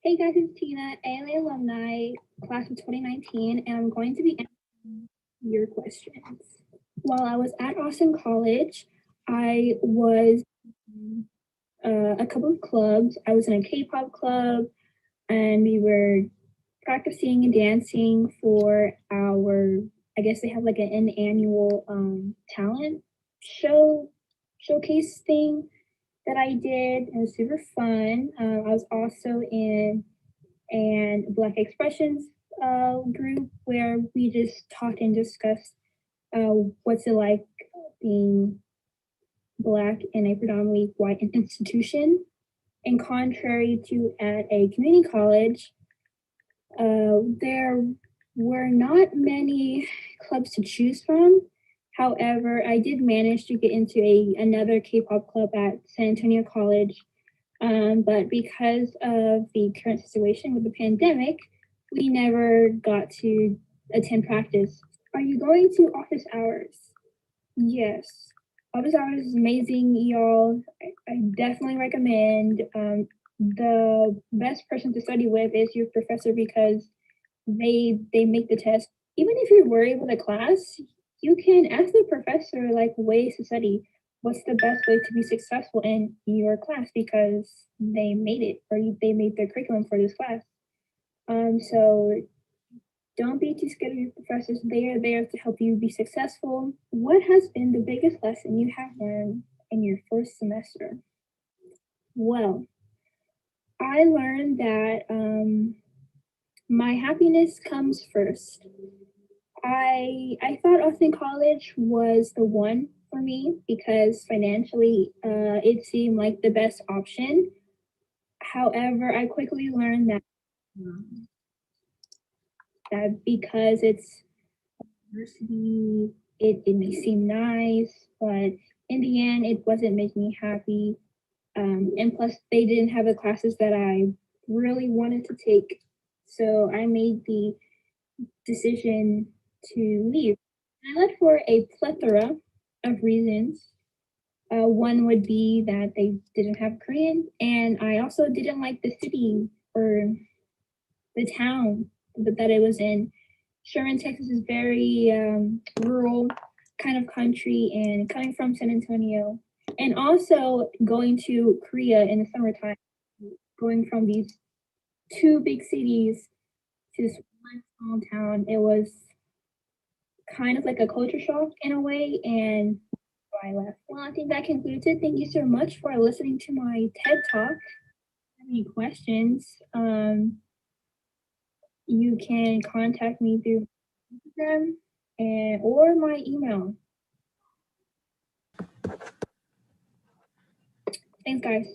Hey guys, it's Tina, ALA Alumni, class of 2019, and I'm going to be answering your questions. While I was at Austin College, I was in a couple of clubs. I was in a K-pop club, and we were practicing and dancing for our, I guess they have like an annual talent showcase thing that I did. It was super fun. I was also in Black Expressions group where we just talked and discussed what's it like being Black in a predominantly white institution. And contrary to at a community college, there were not many clubs to choose from. However, I did manage to get into another K-pop club at San Antonio College, but because of the current situation with the pandemic, we never got to attend practice. Are you going to office hours? Yes. Office hours is amazing, y'all. I definitely recommend. The best person to study with is your professor because they make the test. Even if you're worried with a class, you can ask the professor like ways to study. What's the best way to be successful in your class because they made it or they made their curriculum for this class. So don't be too scared of your professors. They are there to help you be successful. What has been the biggest lesson you have learned in your first semester? Well, I learned that my happiness comes first. I thought Austin College was the one for me because financially it seemed like the best option. However, I quickly learned that because it's a university, it may seem nice, but in the end, it wasn't making me happy. And plus, they didn't have the classes that I really wanted to take. So I made the decision to leave. I left for a plethora of reasons. One would be that they didn't have Korean, and I also didn't like the city or the town that it was in. Sherman, Texas is very rural kind of country, and coming from San Antonio, and also going to Korea in the summertime, going from these two big cities to this one small town, it was kind of like a culture shock in a way, and I left. Well, I think that concludes it. Thank you so much for listening to my TED Talk. If you have any questions, you can contact me through Instagram or my email. Thanks, guys.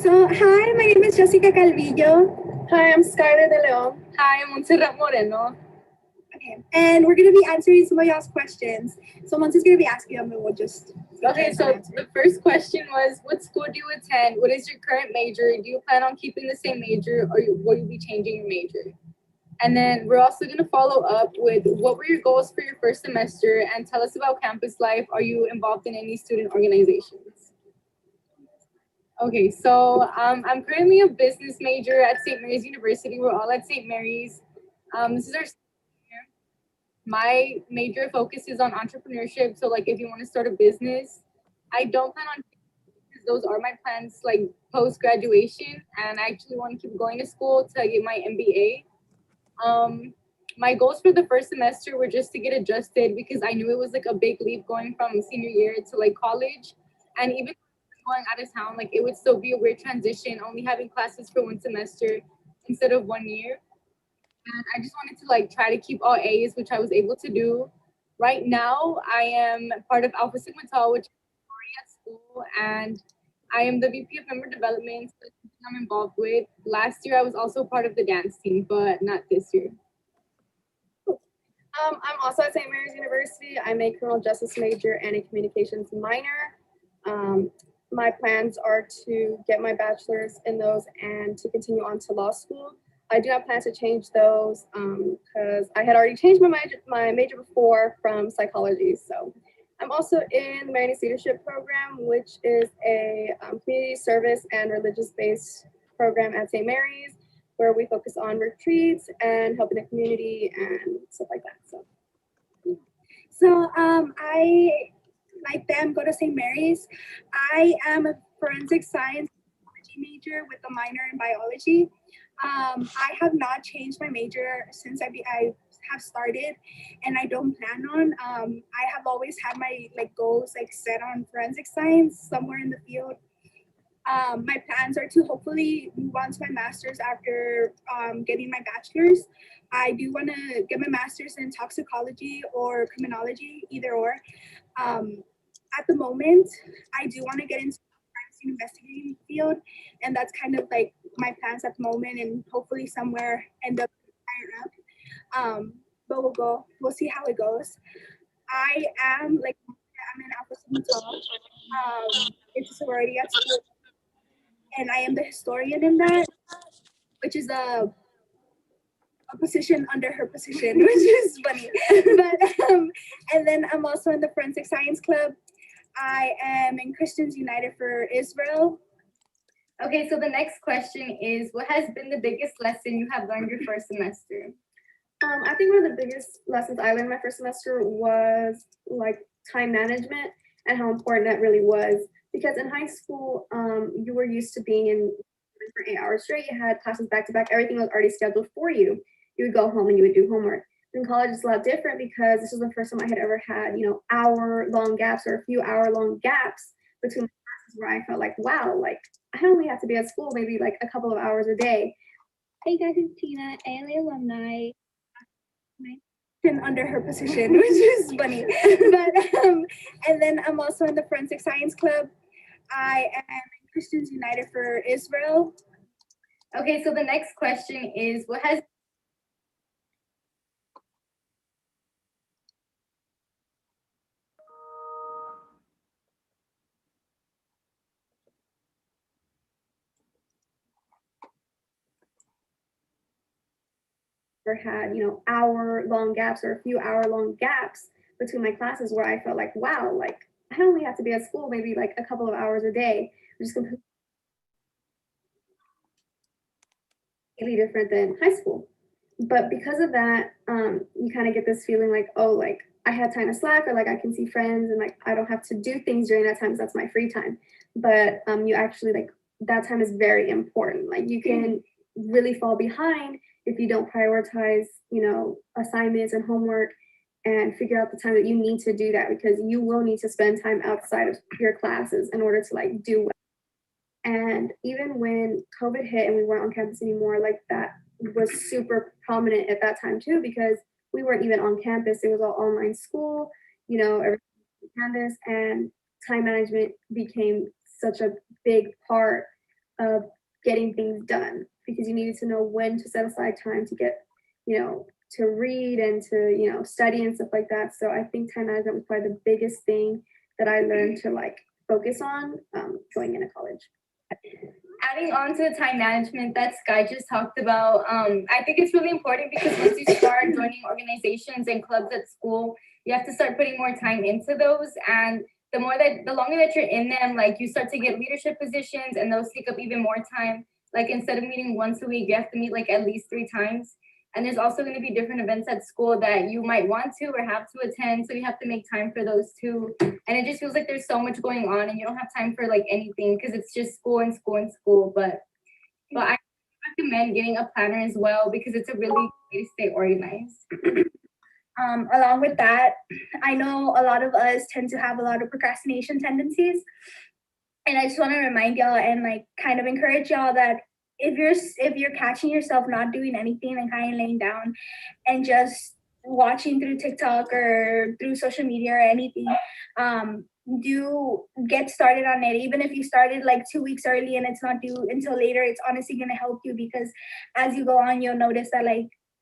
So, hi, my name is Jessica Calvillo. Hi, I'm Skylar De Leon. Hi, I'm Montserrat Moreno. Okay, and we're going to be answering some of y'all's questions. So, Monts is going to be asking them, and we'll just. Okay, so the first question was, what school do you attend? What is your current major? Do you plan on keeping the same major, or will you be changing your major? And then we're also going to follow up with what were your goals for your first semester, and tell us about campus life. Are you involved in any student organizations? Okay, so I'm currently a business major at St. Mary's University. We're all at St. Mary's. This is our year. My major focus is on entrepreneurship. So like if you want to start a business, I don't plan on because those are my plans like post graduation, and I actually want to keep going to school to get my MBA. My goals for the first semester were just to get adjusted because I knew it was like a big leap going from senior year to like college, and even going out of town, like it would still be a weird transition, only having classes for one semester instead of 1 year. And I just wanted to like try to keep all A's, which I was able to do. Right now, I am part of Alpha Sigma Tau, which is already at school, and I am the VP of Member Development, so it's something I'm involved with. Last year, I was also part of the dance team, but not this year. I'm also at St. Mary's University. I'm a criminal justice major and a communications minor. My plans are to get my bachelor's in those and to continue on to law school. I do not plan to change those because I had already changed my major before from psychology. So I'm also in the Marinese Leadership Program, which is a community service and religious-based program at St. Mary's, where we focus on retreats and helping the community and stuff like that. So I, like them, go to St. Mary's. I am a forensic science major with a minor in biology. I have not changed my major since I have started, and I don't plan on. I have always had my goals set on forensic science somewhere in the field. My plans are to hopefully move on to my master's after getting my bachelor's. I do want to get my master's in toxicology or criminology, either or. At the moment, I do want to get into the investigating field, and that's kind of my plans at the moment, and hopefully somewhere end up higher up. But we'll see how it goes. I'm an Alpha Sigma Tau. It's a sorority at school, and I am the historian in that, which is a position under her position, which is funny. But and then I'm also in the Forensic Science Club. I am in Christians United for Israel. Okay, so the next question is, what has been the biggest lesson you have learned your first semester? I think one of the biggest lessons I learned my first semester was time management and how important that really was. Because in high school, you were used to being in for 8 hours straight. You had classes back to back. Everything was already scheduled for you. You would go home and you would do homework. In college, it's a lot different because this was the first time I had ever had, hour-long gaps or a few hour-long gaps between classes where I felt wow, I only have to be at school maybe a couple of hours a day. Hey guys, it's Tina, ALA alumni. And under her position, which is funny. But and then I'm also in the Forensic Science Club. I am in Christians United for Israel. Okay, so the next question is, what has had, hour-long gaps or a few hour-long gaps between my classes where I felt wow, I only have to be at school maybe a couple of hours a day, which is completely different than high school. But because of that, you kind of get this feeling oh, I had time to slack, or I can see friends and I don't have to do things during that time because that's my free time. But you actually that time is very important. You can really fall behind if you don't prioritize, assignments and homework and figure out the time that you need to do that, because you will need to spend time outside of your classes in order to do well. And even when COVID hit and we weren't on campus anymore, that was super prominent at that time too, because we weren't even on campus. It was all online school, everything on campus, and time management became such a big part of getting things done, because you needed to know when to set aside time to get, to read and to, study and stuff like that. So I think time management was probably the biggest thing that I learned to focus on going into college. Adding on to the time management that Sky just talked about, I think it's really important because once you start joining organizations and clubs at school, you have to start putting more time into those. And the longer that you're in them, you start to get leadership positions, and those take up even more time. Instead of meeting once a week, you have to meet at least 3 times. And there's also going to be different events at school that you might want to or have to attend. So you have to make time for those too. And it just feels like there's so much going on and you don't have time for anything because it's just school and school and school. But I recommend getting a planner as well because it's a really good way to stay organized. Along with that, I know a lot of us tend to have a lot of procrastination tendencies. And I just want to remind y'all and kind of encourage y'all that if you're catching yourself not doing anything and kind of laying down and just watching through TikTok or through social media or anything, do get started on it. Even if you started 2 weeks early and it's not due until later, it's honestly going to help you, because as you go on, you'll notice that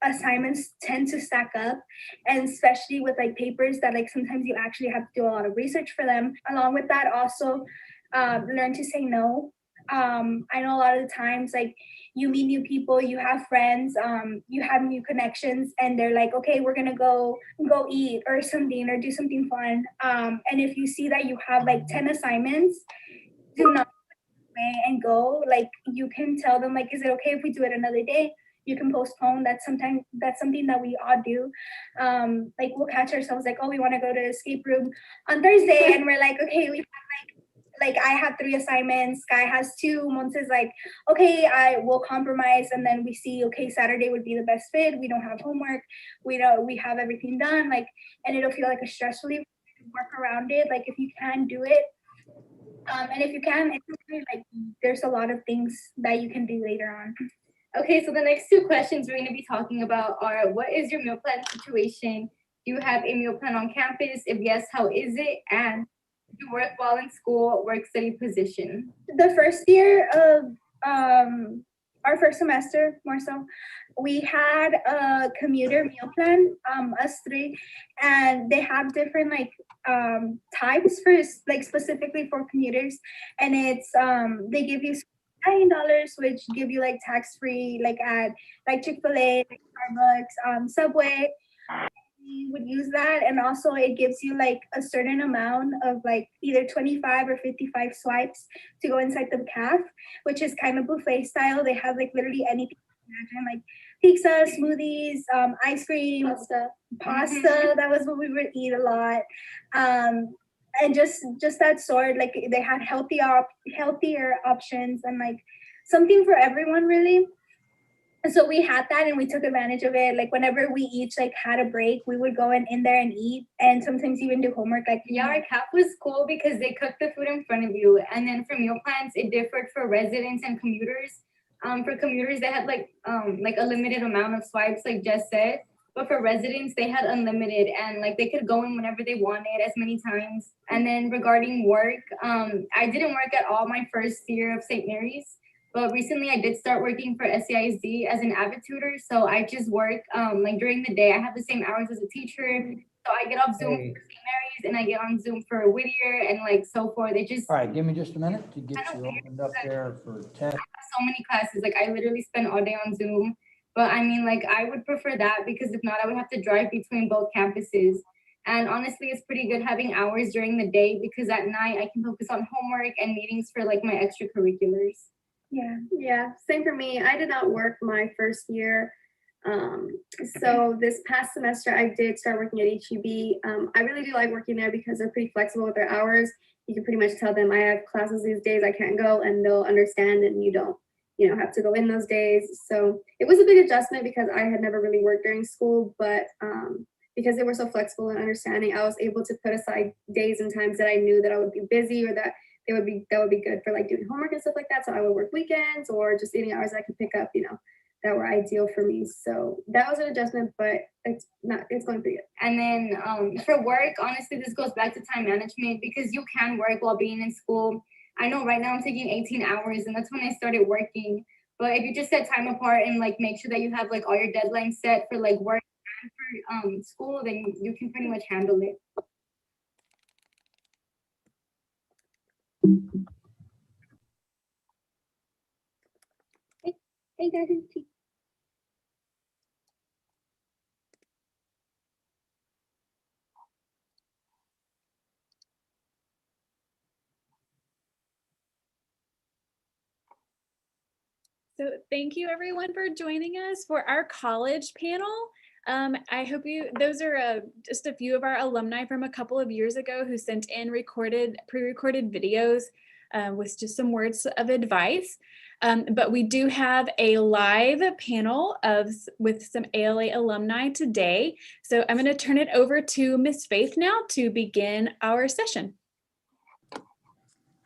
assignments tend to stack up, and especially with papers that sometimes you actually have to do a lot of research for them. Along with that, also learn to say no. I know a lot of the times you meet new people, you have friends, you have new connections, and they're okay, we're gonna go eat or something or do something fun. And if you see that you have 10 assignments, do not and go. Like you can tell them like, is it okay if we do it another day? You can postpone. That's something that we all do. Like we'll catch ourselves like, oh, we want to go to escape room on Thursday, and we're like, okay, we have like I have 3 assignments, Sky has 2. Monse is like, okay, I will compromise, and then we see, okay, Saturday would be the best fit. We don't have homework, we have everything done, like, and it'll feel like a stress relief. Work around it, like if you can do it. And if you can, it's okay, like there's a lot of things that you can do later on. Okay, so the next 2 questions we're going to be talking about are, what is your meal plan situation? Do you have a meal plan on campus? If yes, how is it? And do you work while in school, work study position? The first year of our first semester, more so, we had a commuter meal plan, us 3, and they have different like types for like specifically for commuters, and it's they give you $9, which give you like tax-free, like at like Chick-fil-A, like Starbucks, Subway. We would use that, and also it gives you like a certain amount of like either 25 or 55 swipes to go inside the caf, which is kind of buffet style. They have like literally anything you imagine, like pizza, smoothies, ice cream, pasta. That was what we would eat a lot. And just that sort, like they had healthier options, and like something for everyone really. And so we had that, and we took advantage of it. Like whenever we each like had a break, we would go in there and eat, and sometimes even do homework. Like yeah, our CAP was cool because they cooked the food in front of you. And then for meal plans, it differed for residents and commuters. For commuters, they had like a limited amount of swipes, like Jess said. But for residents, they had unlimited, and like they could go in whenever they wanted, as many times. And then regarding work, I didn't work at all my first year of St. Mary's. But recently I did start working for SCISD as an avid tutor. So I just work like during the day. I have the same hours as a teacher. So I get off Zoom for St. Mary's, and I get on Zoom for Whittier, and like so forth. It just, all right, give me just a minute to get you opened up there for test. so many classes. Like I literally spend all day on Zoom. But I mean, like I would prefer that, because if not, I would have to drive between both campuses. And honestly, it's pretty good having hours during the day, because at night I can focus on homework and meetings for like my extracurriculars. Yeah, same for me. I did not work my first year. So this past semester I did start working at HEB. I really do like working there because they're pretty flexible with their hours. You can pretty much tell them I have classes these days, I can't go, and they'll understand, and you don't, have to go in those days. So it was a big adjustment because I had never really worked during school, but because they were so flexible and understanding, I was able to put aside days and times that I knew that I would be busy, or that would be good for like doing homework and stuff like that. So I would work weekends, or just any hours I could pick up, that were ideal for me. So that was an adjustment, but it's going pretty good. And then for work, honestly, this goes back to time management, because you can work while being in school. I know right now I'm taking 18 hours, and that's when I started working. But if you just set time apart and like make sure that you have like all your deadlines set for like work and for school, then you can pretty much handle it. Hey guys, So thank you everyone for joining us for our college panel. I hope those are just a few of our alumni from a couple of years ago who sent in pre-recorded videos with just some words of advice. But we do have a live panel with some ALA alumni today. So I'm going to turn it over to Miss Faith now to begin our session.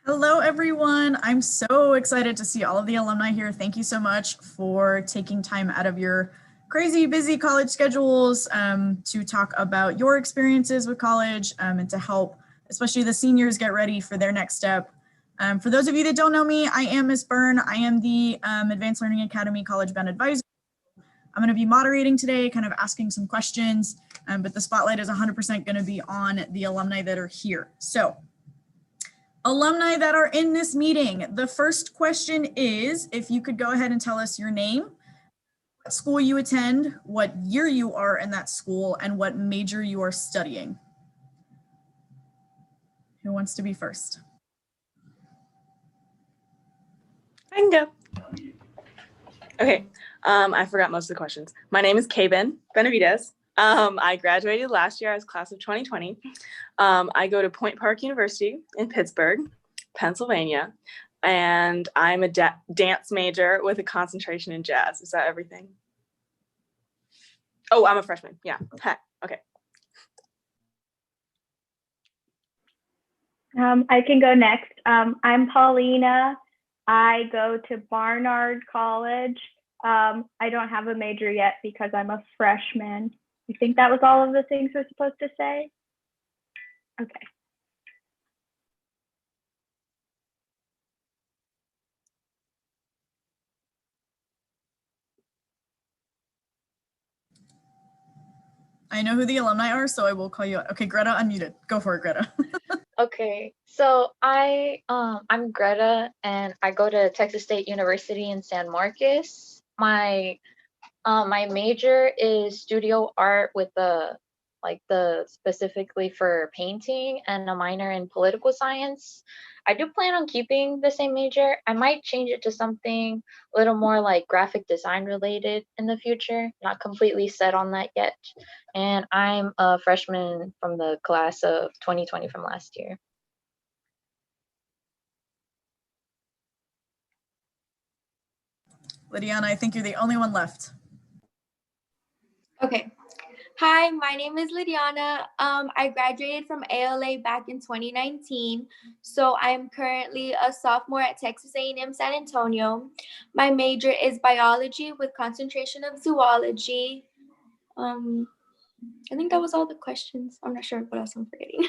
Hello, everyone. I'm so excited to see all of the alumni here. Thank you so much for taking time out of your crazy busy college schedules to talk about your experiences with college and to help, especially the seniors, get ready for their next step. For those of you that don't know me, I am Ms. Byrne. I am the Advanced Learning Academy College Band Advisor. I'm going to be moderating today, kind of asking some questions, but the spotlight is 100% going to be on the alumni that are here. So, alumni that are in this meeting, the first question is, if you could go ahead and tell us your name, what school you attend, what year you are in that school, and what major you are studying. Who wants to be first? I can go. Okay. I forgot most of the questions. My name is Kaben Benavides. I graduated last year. I was class of 2020. I go to Point Park University in Pittsburgh, Pennsylvania, and I'm a dance major with a concentration in jazz. Is that everything? Oh, I'm a freshman. Yeah. Okay. I can go next. I'm Paulina. I go to Barnard College. I don't have a major yet because I'm a freshman. I think that was all of the things we're supposed to say. Okay. I know who the alumni are, so I will call you out. Okay, Greta, unmuted. Go for it, Greta. Okay, so I'm Greta, and I go to Texas State University in San Marcos. My major is studio art with the specifically for painting, and a minor in political science. I do plan on keeping the same major. I might change it to something a little more like graphic design related in the future. Not completely set on that yet. And I'm a freshman from the class of 2020 from last year. Lydiana, I think you're the only one left. Okay. Hi, my name is Lydiana. I graduated from ALA back in 2019. So I'm currently a sophomore at Texas A&M San Antonio. My major is biology with concentration of zoology. I think that was all the questions. I'm not sure what else I'm forgetting.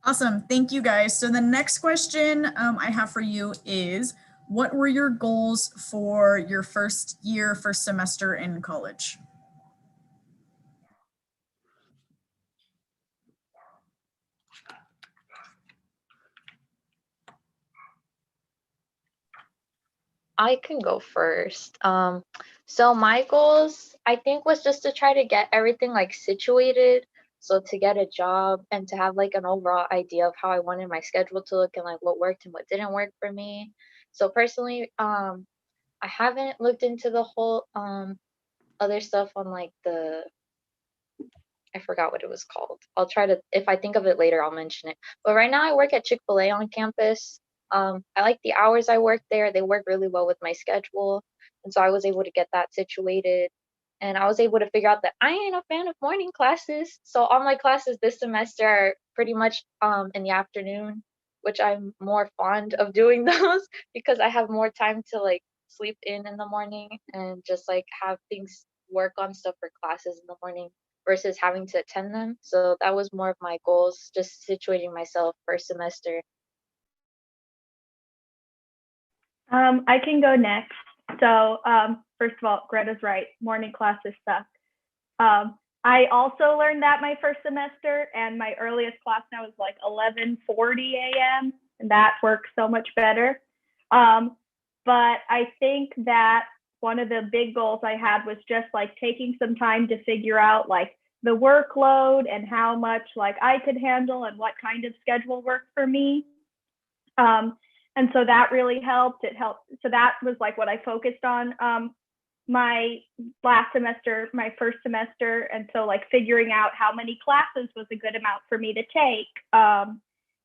Awesome. Thank you, guys. So the next question I have for you is, what were your goals for your first semester in college? I can go first. So my goals, I think, was just to try to get everything like situated. So to get a job and to have like an overall idea of how I wanted my schedule to look and like what worked and what didn't work for me. So personally, I haven't looked into the whole other stuff on like I forgot what it was called. I'll try to, if I think of it later, I'll mention it. But right now I work at Chick-fil-A on campus. I like the hours I work there. They work really well with my schedule. And so I was able to get that situated. And I was able to figure out that I ain't a fan of morning classes. So all my classes this semester are pretty much in the afternoon, which I'm more fond of doing those because I have more time to like sleep in the morning and just like have things work on stuff for classes in the morning versus having to attend them. So that was more of my goals, just situating myself first semester. I can go next. So first of all, Greta's right. Morning classes suck. I also learned that my first semester, and my earliest class now is like 11:40 a.m. and that works so much better. But I think that one of the big goals I had was just like taking some time to figure out like the workload and how much like I could handle and what kind of schedule worked for me. And so that really helped. It helped. So that was like what I focused on my last semester, my first semester. And so like figuring out how many classes was a good amount for me to take,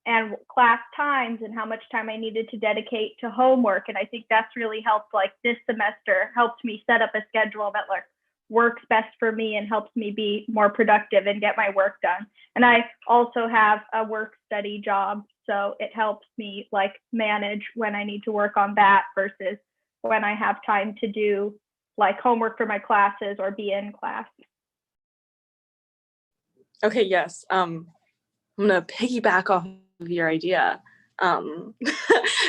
and class times and how much time I needed to dedicate to homework. And I think that's really helped, like this semester helped me set up a schedule that like works best for me and helps me be more productive and get my work done. And I also have a work study job, so it helps me like manage when I need to work on that versus when I have time to do like homework for my classes or be in class. Okay, yes. I'm gonna piggyback off of your idea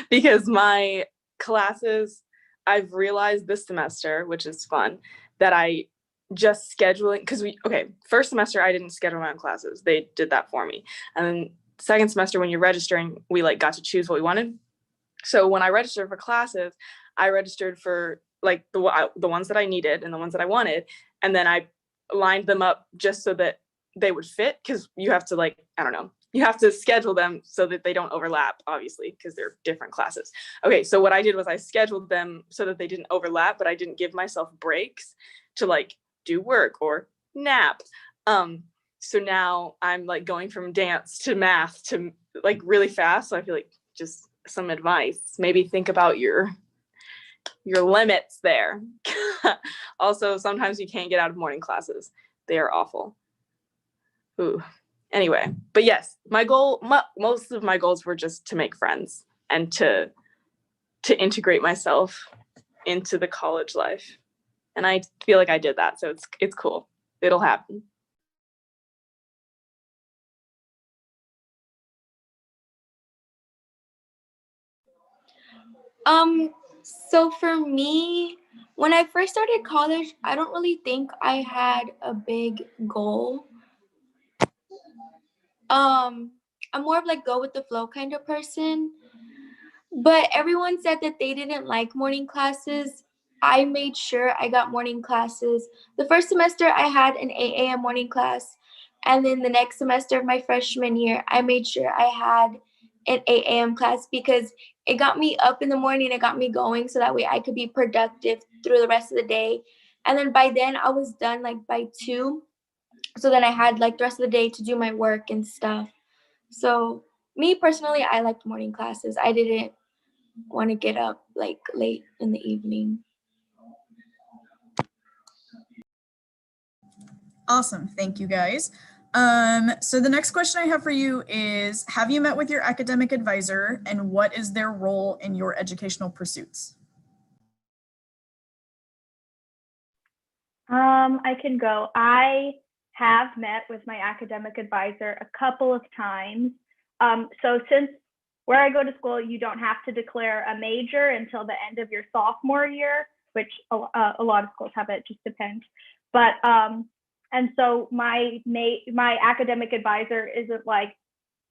because my classes, I've realized this semester, which is fun, that I just scheduling, because first semester I didn't schedule my own classes. They did that for me. And then second semester when you're registering, we like got to choose what we wanted. So when I registered for classes, I registered for like the ones that I needed and the ones that I wanted. And then I lined them up just so that they would fit, because you have to like, I don't know, you have to schedule them so that they don't overlap, obviously, because they're different classes. Okay, so what I did was I scheduled them so that they didn't overlap, but I didn't give myself breaks to like do work or nap. So now I'm like going from dance to math to like really fast. So I feel like just some advice, maybe think about your limits there. Also, sometimes you can't get out of morning classes. They are awful. Ooh. Anyway, but yes, my goal, most of my goals were just to make friends and to integrate myself into the college life. And I feel like I did that. So it's cool. It'll happen. So for me, when I first started college, I don't really think I had a big goal. I'm more of like go with the flow kind of person. But everyone said that they didn't like morning classes. I made sure I got morning classes. The first semester I had an 8 a.m. morning class. And then the next semester of my freshman year, I made sure I had an 8 a.m. class because it got me up in the morning, it got me going so that way I could be productive through the rest of the day. And then by then I was done like by 2. So then I had like the rest of the day to do my work and stuff. So me personally, I liked morning classes. I didn't want to get up like late in the evening. Awesome. Thank you, guys. So the next question I have for you is, have you met with your academic advisor and what is their role in your educational pursuits? I can go. I have met with my academic advisor a couple of times. So since where I go to school, you don't have to declare a major until the end of your sophomore year, which a lot of schools have, it just depends. But and so my academic advisor isn't like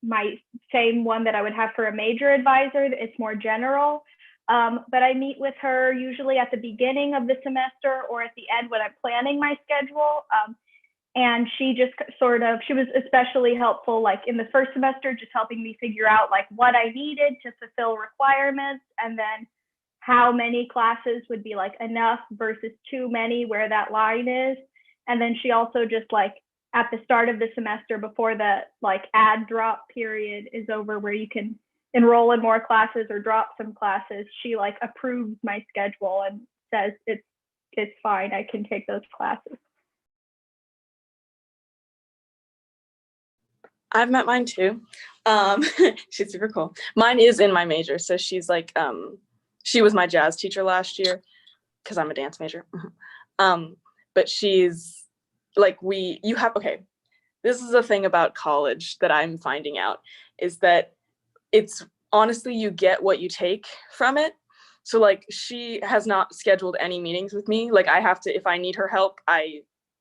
my same one that I would have for a major advisor. It's more general. But I meet with her usually at the beginning of the semester or at the end when I'm planning my schedule. And she just she was especially helpful, like in the first semester, just helping me figure out like what I needed to fulfill requirements and then how many classes would be like enough versus too many, where that line is. And then she also just like at the start of the semester before the like add drop period is over, where you can enroll in more classes or drop some classes, she like approves my schedule and says it's fine, I can take those classes. I've met mine too. She's super cool. Mine is in my major. So she's like, she was my jazz teacher last year because I'm a dance major. But she's like, okay, this is the thing about college that I'm finding out is that it's honestly, you get what you take from it. So like, she has not scheduled any meetings with me. Like I have to, if I need her help, I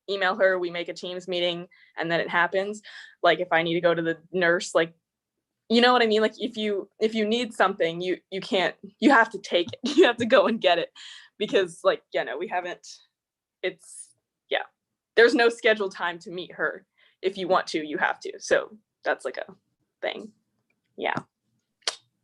email her, we make a Teams meeting and then it happens. Like if I need to go to the nurse, like, you know what I mean? Like if you need something, you have to take it. You have to go and get it because like, we haven't, there's no scheduled time to meet her. If you want to, you have to. So that's like a thing. Yeah.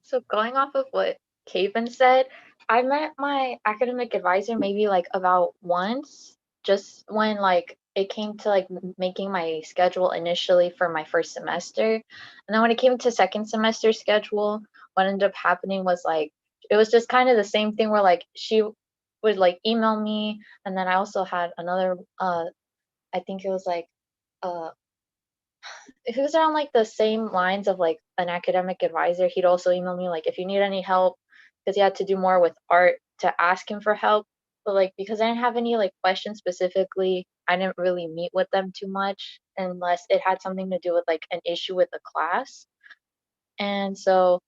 So going off of what Kaven said, I met my academic advisor maybe like about once, just when like it came to like making my schedule initially for my first semester. And then when it came to second semester schedule, what ended up happening was like, it was just kind of the same thing where like she would like email me. And then I also had another, I think it was like, it was around like the same lines of like an academic advisor. He'd also email me like if you need any help, because he had to do more with art, to ask him for help. But like because I didn't have any like questions specifically, I didn't really meet with them too much unless it had something to do with like an issue with the class. And so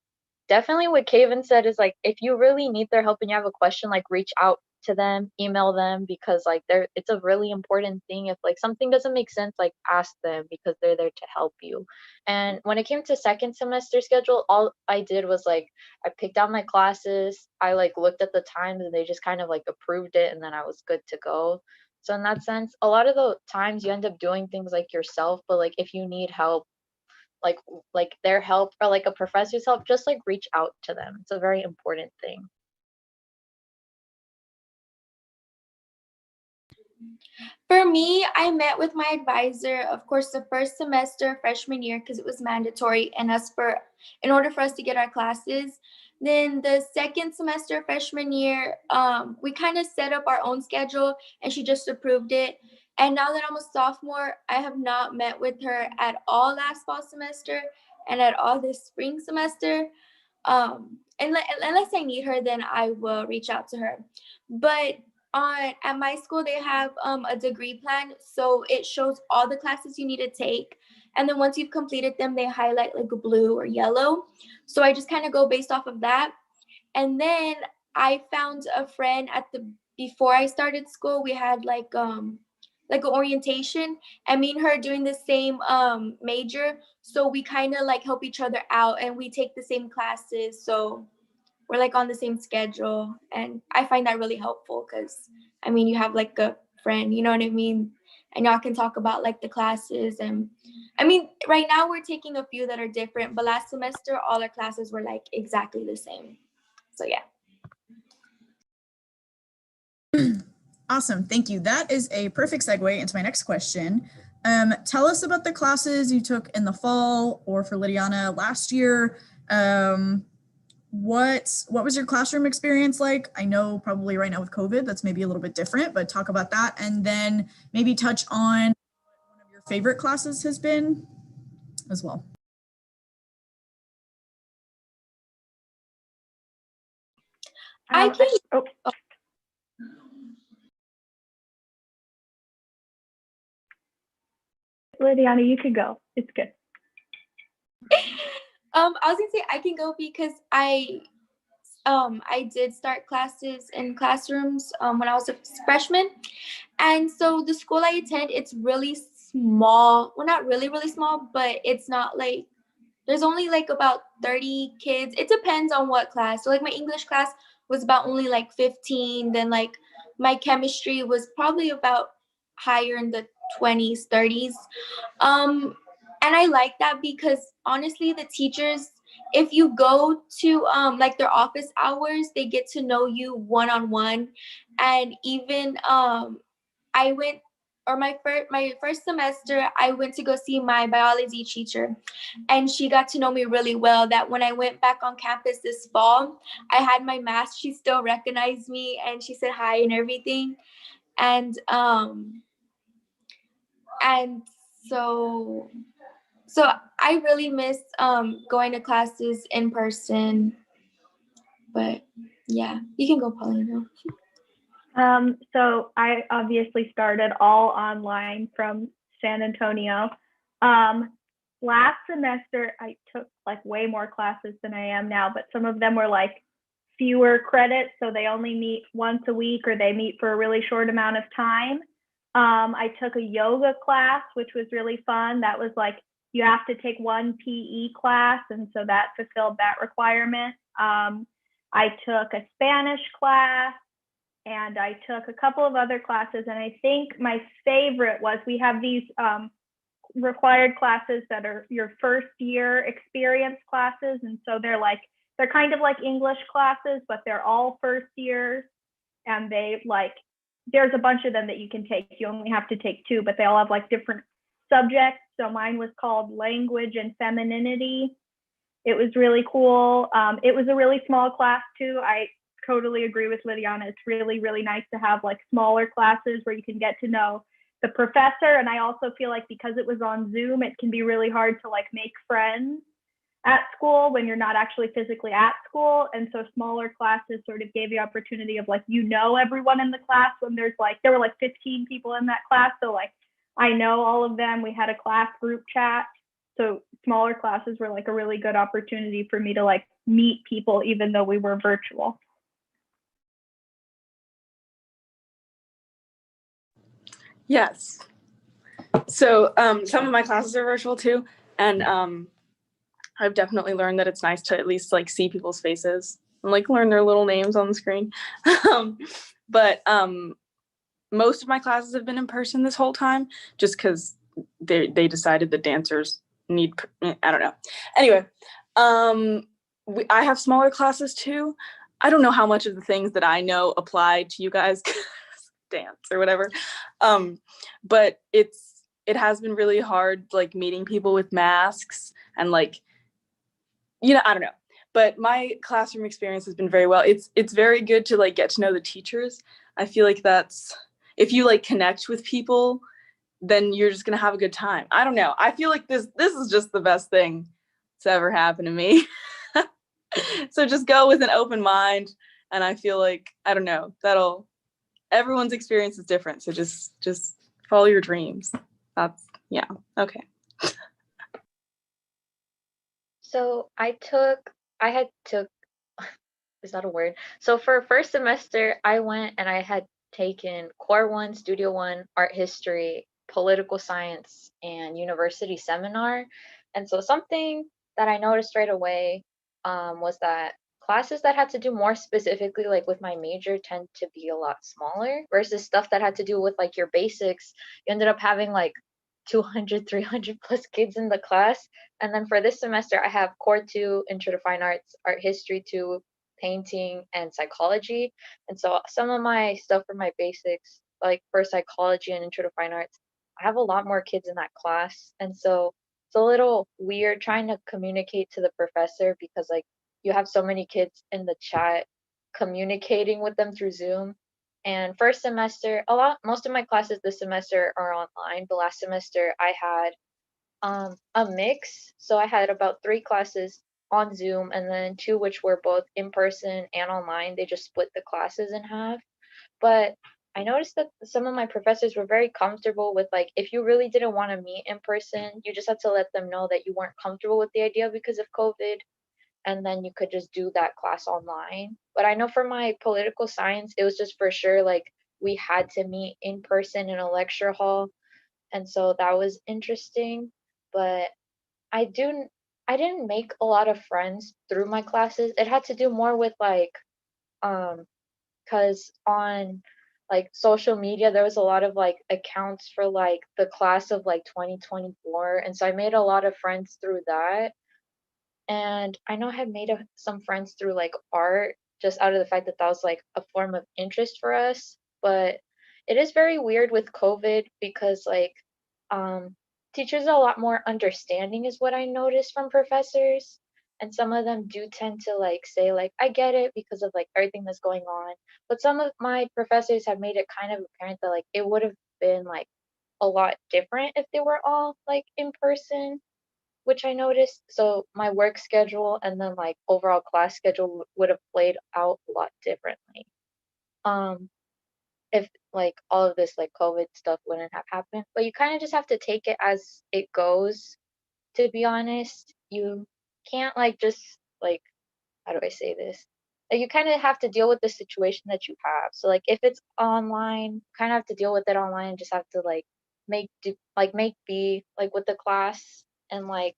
definitely what Kaven said is like if you really need their help and you have a question, like reach out to them, email them, because like it's a really important thing. If like something doesn't make sense, like ask them because they're there to help you. And when it came to second semester schedule, all I did was like I picked out my classes, I like looked at the times and they just kind of like approved it and then I was good to go. So in that sense, a lot of the times you end up doing things like yourself, but like if you need help, like their help or like a professor's help, just like reach out to them. It's a very important thing. For me, I met with my advisor, of course, the first semester freshman year because it was mandatory and in order for us to get our classes. Then the second semester freshman year, we kind of set up our own schedule and she just approved it. And now that I'm a sophomore, I have not met with her at all last fall semester and at all this spring semester. Unless I need her, then I will reach out to her. But at my school, they have a degree plan, so it shows all the classes you need to take. And then once you've completed them, they highlight like blue or yellow. So I just kind of go based off of that. And then I found a friend before I started school, we had like an orientation, and me and her doing the same major. So we kind of like help each other out and we take the same classes. So we're like on the same schedule. And I find that really helpful because I mean, you have like a friend, you know what I mean? And y'all can talk about like the classes. And I mean, right now we're taking a few that are different, but last semester, all our classes were like exactly the same. So yeah. Awesome, thank you. That is a perfect segue into my next question. Tell us about the classes you took in the fall or for Lydiana last year. What was your classroom experience like? I know probably right now with COVID, that's maybe a little bit different, but talk about that. And then maybe touch on what one of your favorite classes has been as well. I can. Lydiana, you can go. It's good. I was gonna say I can go because I did start classes in classrooms when I was a freshman, and so the school I attend, it's really small. Well, not really, really small, but it's not like there's only like about 30 kids. It depends on what class. So like my English class was about only like 15. Then like my chemistry was probably about higher in the 20s, 30s. And I like that because honestly, the teachers, if you go to like their office hours, they get to know you one-on-one. And even I went or my first semester, I went to go see my biology teacher, and she got to know me really well. That when I went back on campus this fall, I had my mask. She still recognized me, and she said hi and everything. And so I really miss going to classes in person. But yeah, you can go, Paulina. So I obviously started all online from San Antonio. Last semester, I took like way more classes than I am now, but some of them were like fewer credits. So they only meet once a week or they meet for a really short amount of time. I took a yoga class, which was really fun. That was like, you have to take one PE class. And so that fulfilled that requirement. I took a Spanish class, and I took a couple of other classes. And I think my favorite was we have these required classes that are your first year experience classes. And so they're kind of like English classes, but they're all first years. And there's a bunch of them that you can take. You only have to take 2, but they all have like different subjects. So mine was called Language and Femininity. It was really cool. It was a really small class too. I totally agree with Lydiana. It's really, really nice to have like smaller classes where you can get to know the professor. And I also feel like because it was on Zoom, it can be really hard to like make friends at school when you're not actually physically at school. And so smaller classes sort of gave the opportunity of like, everyone in the class when there were like 15 people in that class. So like, I know all of them. We had a class group chat. So smaller classes were like a really good opportunity for me to like meet people, even though we were virtual. Yes. So some of my classes are virtual too. And I've definitely learned that it's nice to at least like see people's faces and like learn their little names on the screen. But most of my classes have been in person this whole time, just because they decided the dancers I don't know. Anyway, I have smaller classes too. I don't know how much of the things that I know apply to you guys, dance or whatever. But it has been really hard, like meeting people with masks and like, I don't know. But my classroom experience has been very well. It's very good to like get to know the teachers. I feel like that's, if you like connect with people, then you're just gonna have a good time. I don't know. I feel like this is just the best thing to ever happen to me. So just go with an open mind, and I feel like, I don't know, everyone's experience is different. So just follow your dreams. Yeah, okay. So I had took, is that a word? So for first semester, I went and I had taken Core 1, Studio 1, Art History, Political Science, and University Seminar. And so something that I noticed right away was that classes that had to do more specifically like with my major tend to be a lot smaller versus stuff that had to do with like your basics. You ended up having like 200, 300 plus kids in the class. And then for this semester, I have Core 2, Intro to Fine Arts, Art History 2, Painting, and Psychology. And so some of my stuff for my basics, like for Psychology and Intro to Fine Arts, I have a lot more kids in that class. And so it's a little weird trying to communicate to the professor because like you have so many kids in the chat communicating with them through Zoom. And first semester, most of my classes this semester are online. The last semester I had a mix. So I had about 3 classes on Zoom and then 2 which were both in person and online. They just split the classes in half. But I noticed that some of my professors were very comfortable with like if you really didn't want to meet in person, you just had to let them know that you weren't comfortable with the idea because of COVID, and then you could just do that class online. But I know for my political science, it was just for sure like we had to meet in person in a lecture hall, and so that was interesting. But I didn't make a lot of friends through my classes. It had to do more with like because on like social media there was a lot of like accounts for like the class of like 2024, and so I made a lot of friends through that. And I know I had made some friends through like art just out of the fact that that was like a form of interest for us. But it is very weird with COVID because like teachers are a lot more understanding is what I noticed from professors. And some of them do tend to like say like I get it because of like everything that's going on. But some of my professors have made it kind of apparent that like it would have been like a lot different if they were all like in person, which I noticed. So my work schedule and then like overall class schedule would have played out a lot differently. Um, if like all of this like COVID stuff wouldn't have happened. But you kind of just have to take it as it goes, to be honest. You can't like just like, how do I say this? Like you kind of have to deal with the situation that you have. So like if it's online, kind of have to deal with it online, just have to like make be like with the class. And like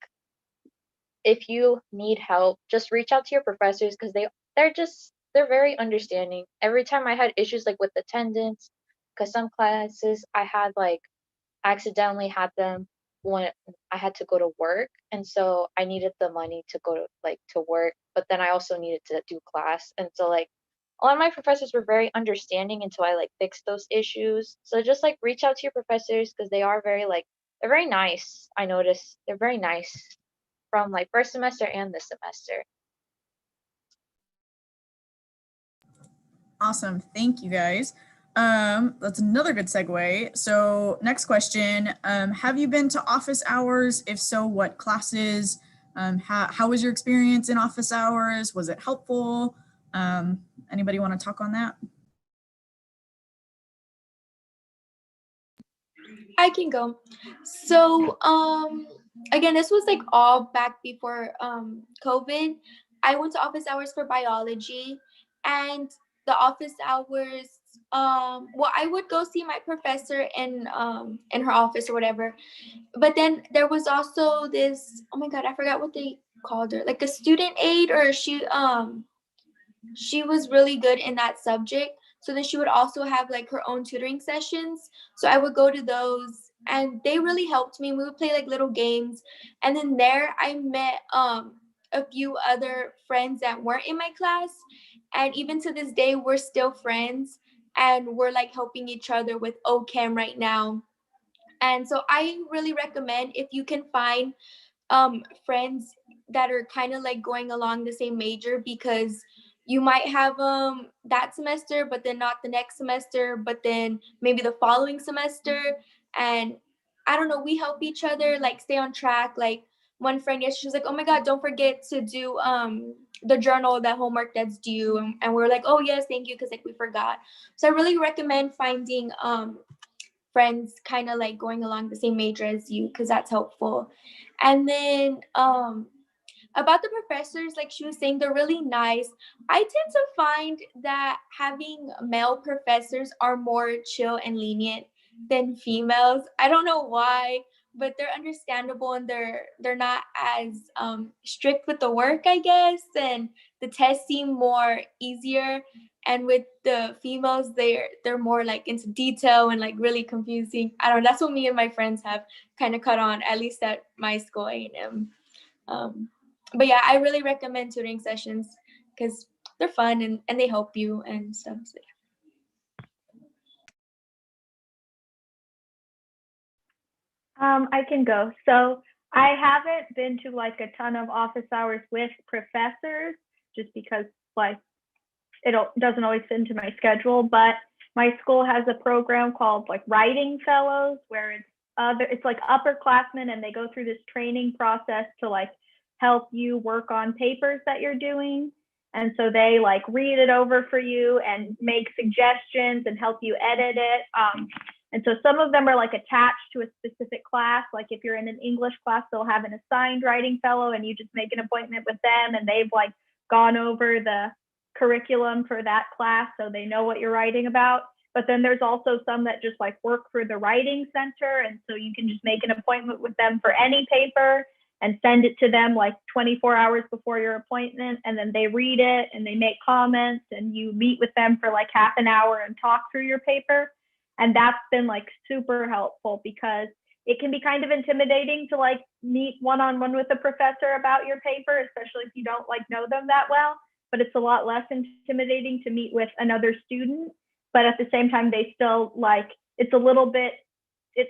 if you need help, just reach out to your professors because they're very understanding. Every time I had issues like with attendance, because some classes I had like accidentally had them when I had to go to work, and so I needed the money to go to work, but then I also needed to do class, and so like a lot of my professors were very understanding until I like fixed those issues. So just like reach out to your professors because they are very like they're very nice. I noticed they're very nice from like first semester and this semester. Awesome. Thank you guys. That's another good segue. So next question, have you been to office hours? If so, what classes? How was your experience in office hours? Was it helpful? Anybody want to talk on that? I can go. So again, this was like all back before COVID. I went to office hours for biology, and the office hours, well, I would go see my professor in her office or whatever. But then there was also this, oh my god, I forgot what they called her, like a student aide, or she was really good in that subject. So then she would also have like her own tutoring sessions. So I would go to those and they really helped me. We would play like little games. And then there I met a few other friends that weren't in my class. And even to this day, we're still friends and we're like helping each other with OChem right now. And so I really recommend if you can find friends that are kind of like going along the same major, because you might have that semester but then not the next semester, but then maybe the following semester. And I don't know, we help each other like stay on track. Like one friend yesterday, she was like, oh my god, don't forget to do the journal, that homework that's due. And we're like, oh yes, thank you, because like we forgot. So I really recommend finding friends kind of like going along the same major as you, because that's helpful. And then about the professors, like she was saying, they're really nice. I tend to find that having male professors are more chill and lenient than females. I don't know why, but they're understandable and they're not as strict with the work, I guess, and the tests seem more easier. And with the females, they're more like into detail and like really confusing. I don't know. That's what me and my friends have kind of caught on, at least at my school, A&M. But yeah, I really recommend tutoring sessions because they're fun and they help you and stuff. So yeah. I can go. So I haven't been to like a ton of office hours with professors just because like it doesn't always fit into my schedule, but my school has a program called like writing fellows where it's like upperclassmen and they go through this training process to like help you work on papers that you're doing. And so they like read it over for you and make suggestions and help you edit it. And so some of them are like attached to a specific class. Like if you're in an English class, they'll have an assigned writing fellow and you just make an appointment with them and they've like gone over the curriculum for that class so they know what you're writing about. But then there's also some that just like work for the writing center. And so you can just make an appointment with them for any paper and send it to them like 24 hours before your appointment. And then they read it and they make comments and you meet with them for like half an hour and talk through your paper. And that's been like super helpful because it can be kind of intimidating to like meet one-on-one with a professor about your paper, especially if you don't like know them that well. But it's a lot less intimidating to meet with another student. But at the same time, they still like, it's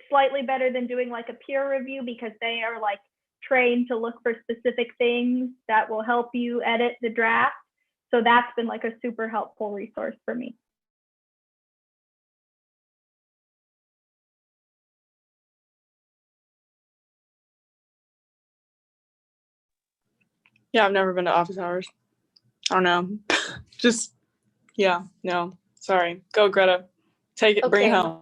slightly better than doing like a peer review because they are like trained to look for specific things that will help you edit the draft. So that's been like a super helpful resource for me. Yeah, I've never been to office hours. I don't know. Just, yeah, no, sorry. Go, Greta. Take it, bring it home.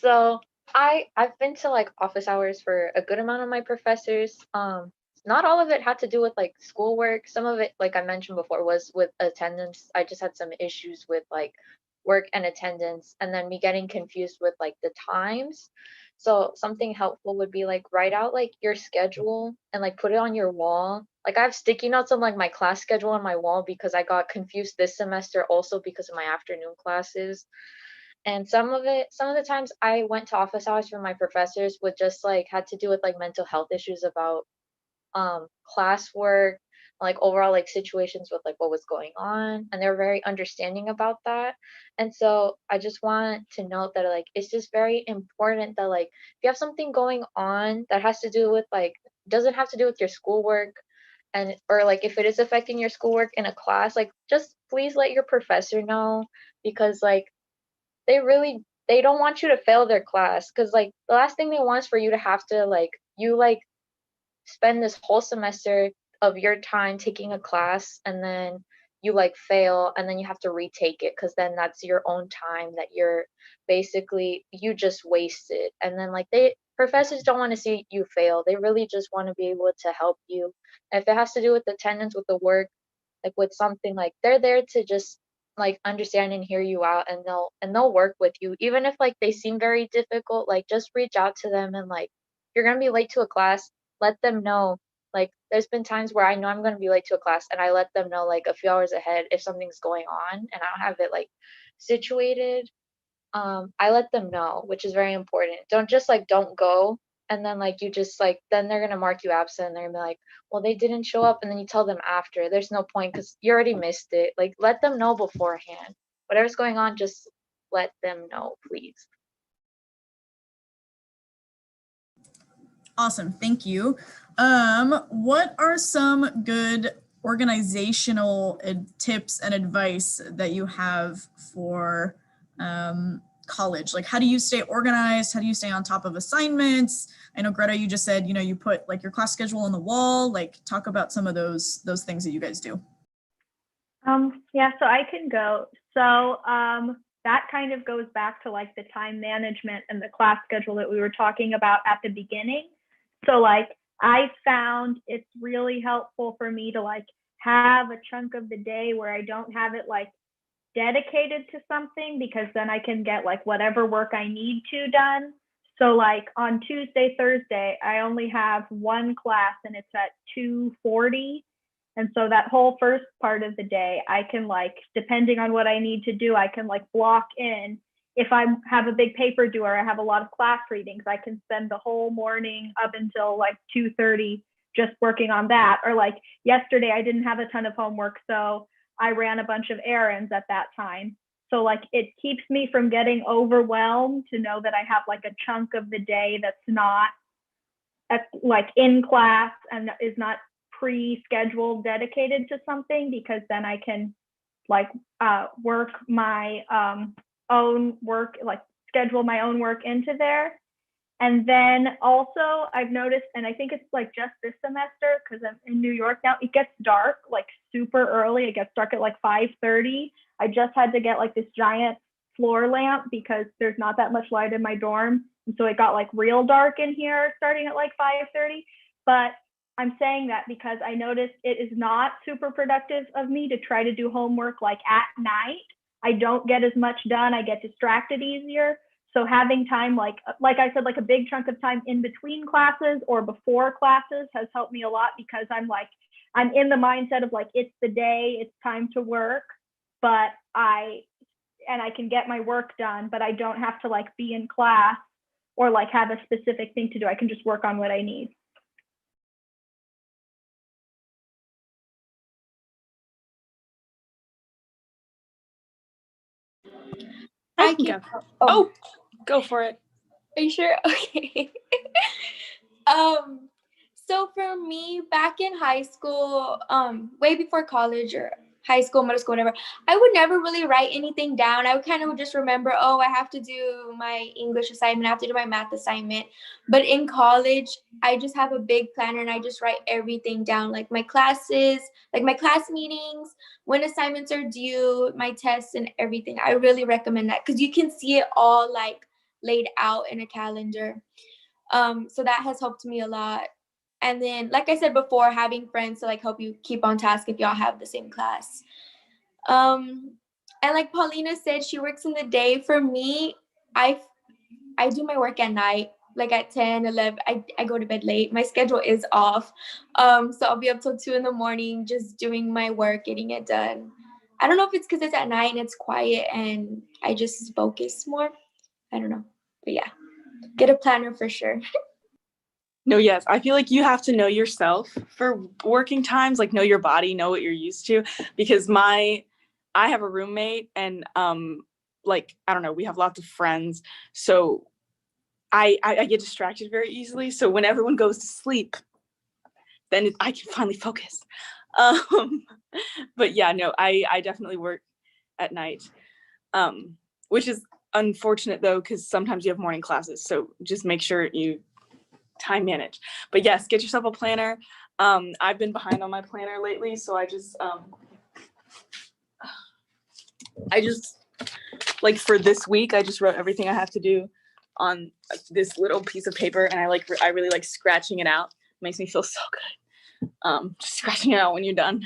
So I've been to like office hours for a good amount of my professors. Not all of it had to do with like schoolwork. Some of it, like I mentioned before, was with attendance. I just had some issues with like work and attendance, and then me getting confused with like the times. So something helpful would be like write out like your schedule and like put it on your wall. Like I have sticky notes on like my class schedule on my wall because I got confused this semester also because of my afternoon classes. And some of the times I went to office hours for my professors would just like had to do with like mental health issues about classwork, like overall like situations with like what was going on, and they were very understanding about that. And so I just want to note that like it's just very important that like if you have something going on that has to do with like doesn't have to do with your schoolwork, and or like if it is affecting your schoolwork in a class, like just please let your professor know, because like they don't want you to fail their class, because like the last thing they want is for you to have to like you like spend this whole semester of your time taking a class and then you like fail and then you have to retake it, because then that's your own time that you're basically you just wasted. And then like professors don't want to see you fail. They really just want to be able to help you. And if it has to do with attendance, with the work, like with something, like they're there to just like understand and hear you out, and they'll work with you even if like they seem very difficult. Like just reach out to them, and like if you're going to be late to a class, let them know, Like there's been times where I know I'm going to be late to a class and I let them know like a few hours ahead if something's going on and I don't have it like situated. I let them know, which is very important. Don't just like don't go and then like you just like then they're gonna mark you absent and they're gonna be like, well, they didn't show up, and then you tell them after. There's no point because you already missed it. Like let them know beforehand. Whatever's going on, just let them know, please. Awesome, thank you. What are some good organizational tips and advice that you have for college? Like, how do you stay organized? How do you stay on top of assignments? I know, Greta, you just said, you put like your class schedule on the wall. Like, talk about some of those things that you guys do. Yeah, so I can go. So that kind of goes back to like the time management and the class schedule that we were talking about at the beginning. So like I found it's really helpful for me to like have a chunk of the day where I don't have it like dedicated to something, because then I can get like whatever work I need to done. So like on Tuesday, Thursday, I only have one class and it's at 2:40. And so that whole first part of the day, I can like, depending on what I need to do, I can like block in. If I have a big paper due or I have a lot of class readings, I can spend the whole morning up until like 2:30 just working on that. Or like yesterday, I didn't have a ton of homework, so I ran a bunch of errands at that time. So like it keeps me from getting overwhelmed to know that I have like a chunk of the day that's not like in class and is not pre-scheduled dedicated to something, because then I can like work my own work, like schedule my own work into there. And then also I've noticed, and I think it's like just this semester because I'm in New York now, it gets dark like super early. It gets dark at like 5:30. I just had to get like this giant floor lamp because there's not that much light in my dorm. And so it got like real dark in here starting at like 5:30. But I'm saying that because I noticed it is not super productive of me to try to do homework like at night. I don't get as much done. I get distracted easier. So having time, like I said, like a big chunk of time in between classes or before classes has helped me a lot, because I'm in the mindset of like, it's the day, it's time to work, but I can get my work done, but I don't have to like be in class or like have a specific thing to do. I can just work on what I need. I can go. Oh, go for it. Are you sure? Okay. So for me, back in high school, way before college or high school, middle school, whatever, I would never really write anything down. I would kind of just remember, oh, I have to do my English assignment, I have to do my math assignment. But in college, I just have a big planner and I just write everything down, like my classes, like my class meetings, when assignments are due, my tests and everything. I really recommend that because you can see it all like laid out in a calendar. So that has helped me a lot. And then, like I said before, having friends to like help you keep on task if y'all have the same class. And like Paulina said, she works in the day. For me, I do my work at night, like at 10, 11. I go to bed late. My schedule is off. So I'll be up till 2 a.m. just doing my work, getting it done. I don't know if it's because it's at night and it's quiet and I just focus more. I don't know. But yeah, get a planner for sure. No, yes. I feel like you have to know yourself for working times, like know your body, know what you're used to, because I have a roommate and like, I don't know, we have lots of friends. So I get distracted very easily. So when everyone goes to sleep, then I can finally focus. But yeah, no, I definitely work at night, which is unfortunate though, because sometimes you have morning classes. So just make sure you time manage. But yes, get yourself a planner. I've been behind on my planner lately, so I just like for this week, I just wrote everything I have to do on this little piece of paper, and I really like scratching it out. It makes me feel so good. Just scratching it out when you're done.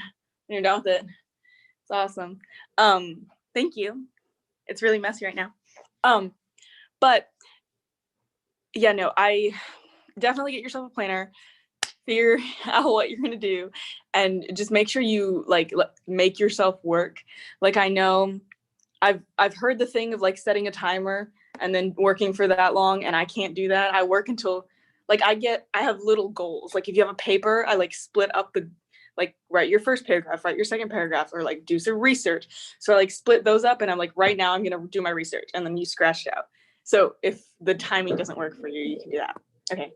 When you're done with it, it's awesome. Thank you. It's really messy right now. But yeah, no, I definitely get yourself a planner. figure out what you're gonna do, and just make sure you like make yourself work. Like I know I've heard the thing of like setting a timer and then working for that long, and I can't do that. I work until like I have little goals. Like if you have a paper, I like split up the like write your first paragraph, write your second paragraph, or like do some research. So I like split those up, and I'm like, right now I'm gonna do my research, and then you scratch it out. So if the timing doesn't work for you, you can do that. Okay.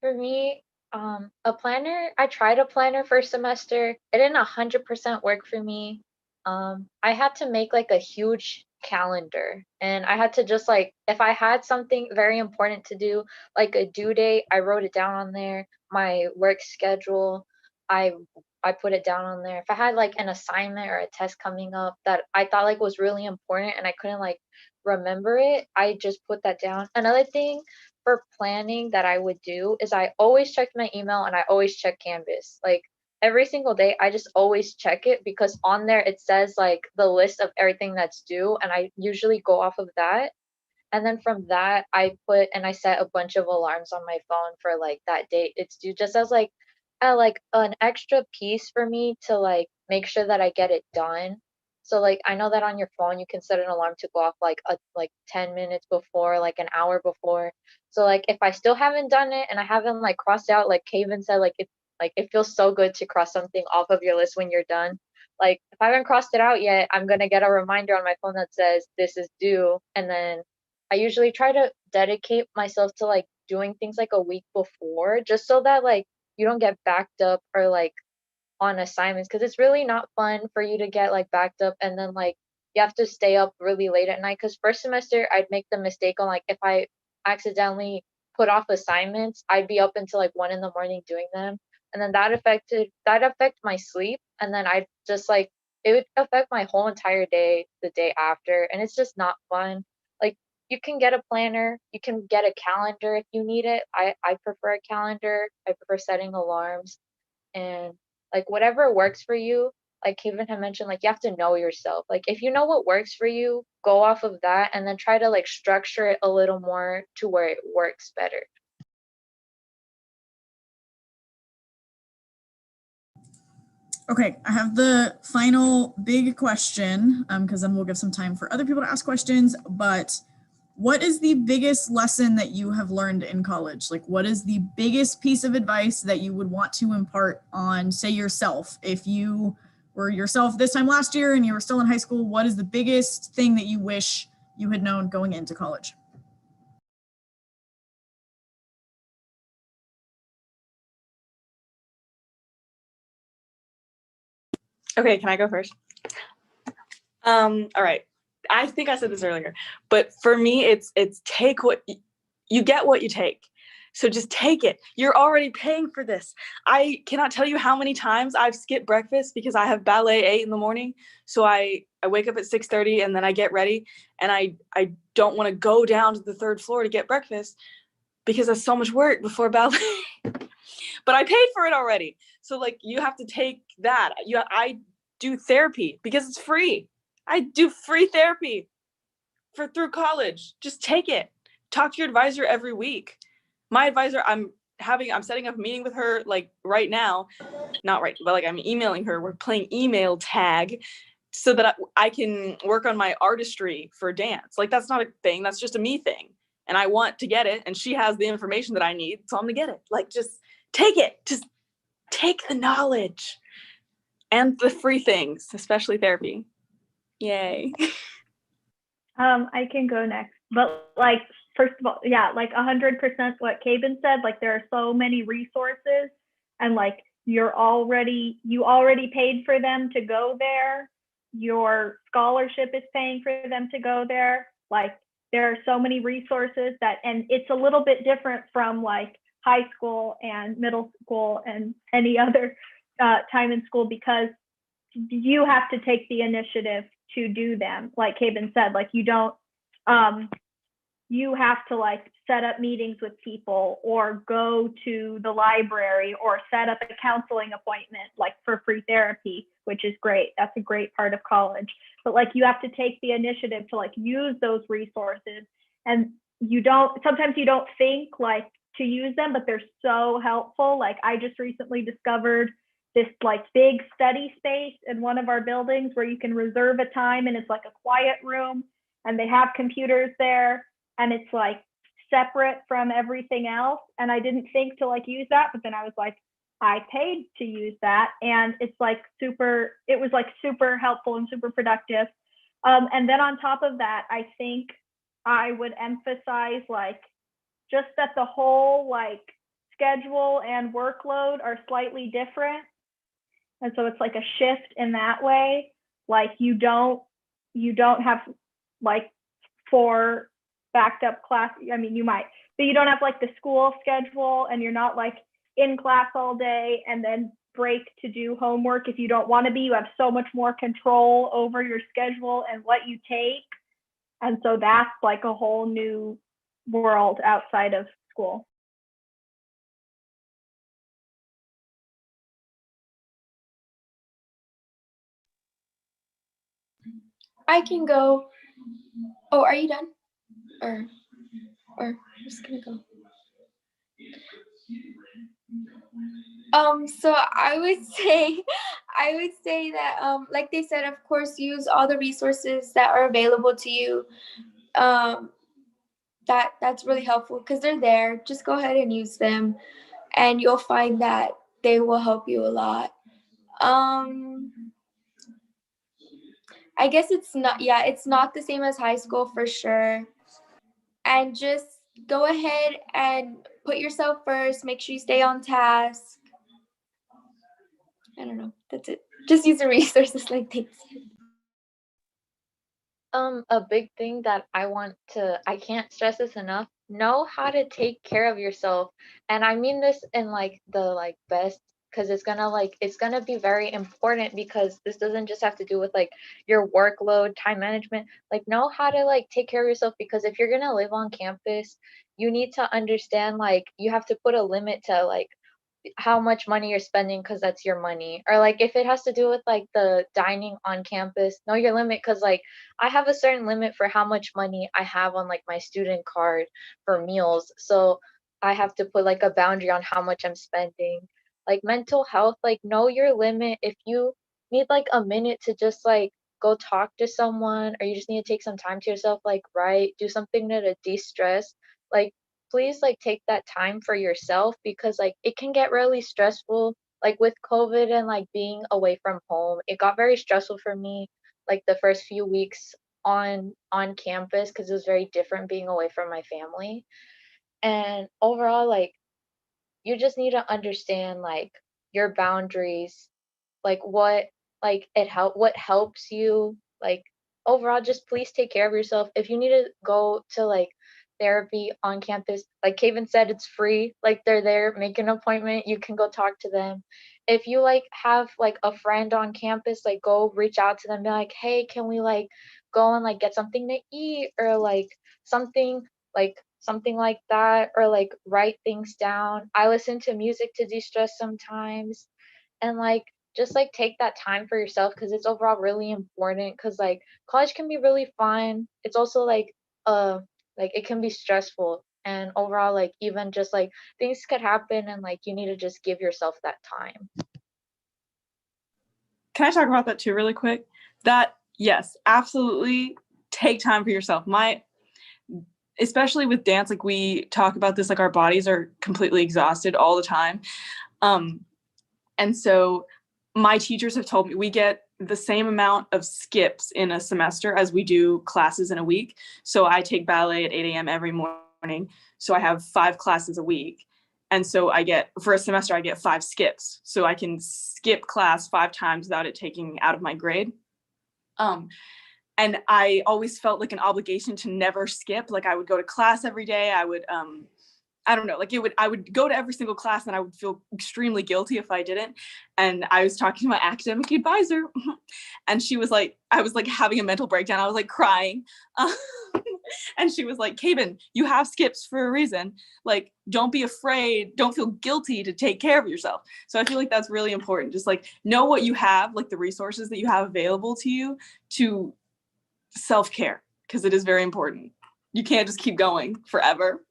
For me, a planner, I tried a planner first semester. It didn't 100% work for me. I had to make like a huge calendar, and I had to just like, if I had something very important to do, like a due date, I wrote it down on there. My work schedule, I I put it down on there. If I had like an assignment or a test coming up that I thought like was really important and I couldn't like remember it, I just put that down. Another thing for planning that I would do is I always check my email and I always check Canvas. Like every single day, I just always check it because on there it says like the list of everything that's due, and I usually go off of that. And then from that, I put and I set a bunch of alarms on my phone for like that date it's due, just as like an extra piece for me to like make sure that I get it done. So like I know that on your phone you can set an alarm to go off like 10 minutes before, like an hour before. So like if I still haven't done it and I haven't like crossed out, like Kaven said, like it feels so good to cross something off of your list when you're done. Like if I haven't crossed it out yet, I'm gonna get a reminder on my phone that says this is due, and then I usually try to dedicate myself to like doing things like a week before, just so that like you don't get backed up or like on assignments, because it's really not fun for you to get like backed up and then like you have to stay up really late at night. Because first semester I'd make the mistake on like if I accidentally put off assignments, I'd be up until like 1 in the morning doing them, and then that affect my sleep, and then I just like it would affect my whole entire day the day after, and it's just not fun. Like you can get a planner, you can get a calendar if you need it. I prefer a calendar. I prefer setting alarms, and like whatever works for you. Like Kevin had mentioned, like you have to know yourself. Like if you know what works for you, go off of that and then try to like structure it a little more to where it works better. Okay, I have the final big question, because then we'll give some time for other people to ask questions. But what is the biggest lesson that you have learned in college? Like, what is the biggest piece of advice that you would want to impart on, say, yourself? If you were yourself this time last year and you were still in high school, what is the biggest thing that you wish you had known going into college? Okay, can I go first? All right. I think I said this earlier, but for me, it's take what you get, what you take. So just take it. You're already paying for this. I cannot tell you how many times I've skipped breakfast because I have ballet 8 in the morning. So I wake up at 6:30 and then I get ready, and I don't want to go down to the 3rd floor to get breakfast because that's so much work before ballet. But I paid for it already. So like you have to take that. I do therapy because it's free. I do free therapy through college. Just take it. Talk to your advisor every week. My advisor, I'm setting up a meeting with her like right now. Not right, but like I'm emailing her. We're playing email tag so that I can work on my artistry for dance. Like that's not a thing. That's just a me thing. And I want to get it. And she has the information that I need. So I'm gonna get it. Like just take it. Just take the knowledge and the free things, especially therapy. Yay. I can go next, but like, first of all, yeah, like 100% what Kaven said, like there are so many resources, and like you already paid for them to go there. Your scholarship is paying for them to go there. Like there are so many resources and it's a little bit different from like high school and middle school and any other time in school, because you have to take the initiative to do them. Like Kaven said, like you don't, you have to like set up meetings with people or go to the library or set up a counseling appointment like for free therapy, which is great. That's a great part of college. But like you have to take the initiative to like use those resources, and sometimes you don't think like to use them, but they're so helpful. Like I just recently discovered this like big study space in one of our buildings where you can reserve a time, and it's like a quiet room and they have computers there, and it's like separate from everything else. And I didn't think to like use that, but then I was like, I paid to use that, and it was like super helpful and super productive. And then on top of that, I think I would emphasize like just that the whole like schedule and workload are slightly different. And so it's like a shift in that way. Like you don't have like 4 backed up class. I mean, you might, but you don't have like the school schedule, and you're not like in class all day and then break to do homework if you don't want to be. You have so much more control over your schedule and what you take. And so that's like a whole new world outside of school. I can go. Oh, are you done? Or I'm just gonna go. So I would say that like they said, of course, use all the resources that are available to you. That's really helpful because they're there. Just go ahead and use them, and you'll find that they will help you a lot. I guess it's not the same as high school for sure. And just go ahead and put yourself first. Make sure you stay on task. I don't know. That's it. Just use the resources like they said. A big thing that I can't stress this enough, know how to take care of yourself. And I mean this in like the like best, because it's gonna be very important, because this doesn't just have to do with like your workload, time management. Like know how to like take care of yourself, because if you're gonna live on campus, you need to understand like you have to put a limit to like how much money you're spending, because that's your money. Or like if it has to do with like the dining on campus, know your limit, because like I have a certain limit for how much money I have on like my student card for meals. So I have to put like a boundary on how much I'm spending. Like mental health, like know your limit. If you need like a minute to just like go talk to someone, or you just need to take some time to yourself, like write, do something to de-stress, like please like take that time for yourself, because like it can get really stressful. Like with COVID and like being away from home, it got very stressful for me like the first few weeks on campus, because it was very different being away from my family. And overall, like you just need to understand like your boundaries, like what helps you. Like overall, just please take care of yourself. If you need to go to like therapy on campus, like Kaven said, it's free. Like they're there, make an appointment, you can go talk to them. If you like have like a friend on campus, like go reach out to them, be like, hey, can we like go and like get something to eat, or like something something like that, or like write things down. I listen to music to de-stress sometimes. And like just like take that time for yourself, because it's overall really important, because like college can be really fun. It's also like it can be stressful, and overall like even just like things could happen, and like you need to just give yourself that time. Can I talk about that too really quick? That yes, absolutely take time for yourself. Especially with dance, like we talk about this, like our bodies are completely exhausted all the time. And so my teachers have told me we get the same amount of skips in a semester as we do classes in a week. So I take ballet at 8 a.m. every morning. So I have 5 classes a week. And so for a semester, I get 5 skips. So I can skip class 5 times without it taking out of my grade. And I always felt like an obligation to never skip. Like I would go to class every day. I would, I don't know, like I would go to every single class, and I would feel extremely guilty if I didn't. And I was talking to my academic advisor, and she was like, I was like having a mental breakdown. I was like crying. And she was like, Kaven, you have skips for a reason. Like, don't be afraid. Don't feel guilty to take care of yourself. So I feel like that's really important. Just like know what you have, like the resources that you have available to you to self-care, because it is very important. You can't just keep going forever.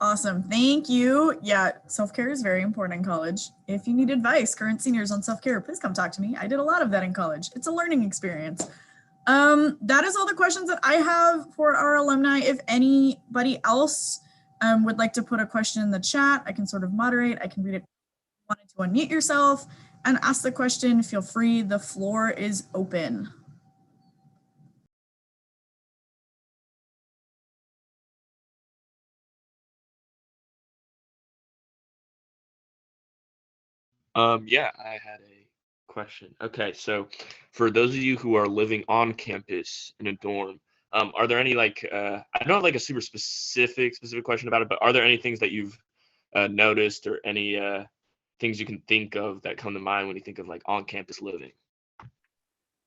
Awesome. Thank you. Yeah, self-care is very important in college. If you need advice, current seniors on self-care, please come talk to me. I did a lot of that in college. It's a learning experience. That is all the questions that I have for our alumni. If anybody else would like to put a question in the chat, I can sort of moderate. I can read it. If you wanted to unmute yourself and ask the question, feel free. The floor is open. Yeah, I had a question. Okay, so for those of you who are living on campus in a dorm, are there any I don't have like a super specific question about it, but are there any things that you've noticed or any things you can think of that come to mind when you think of like on campus living?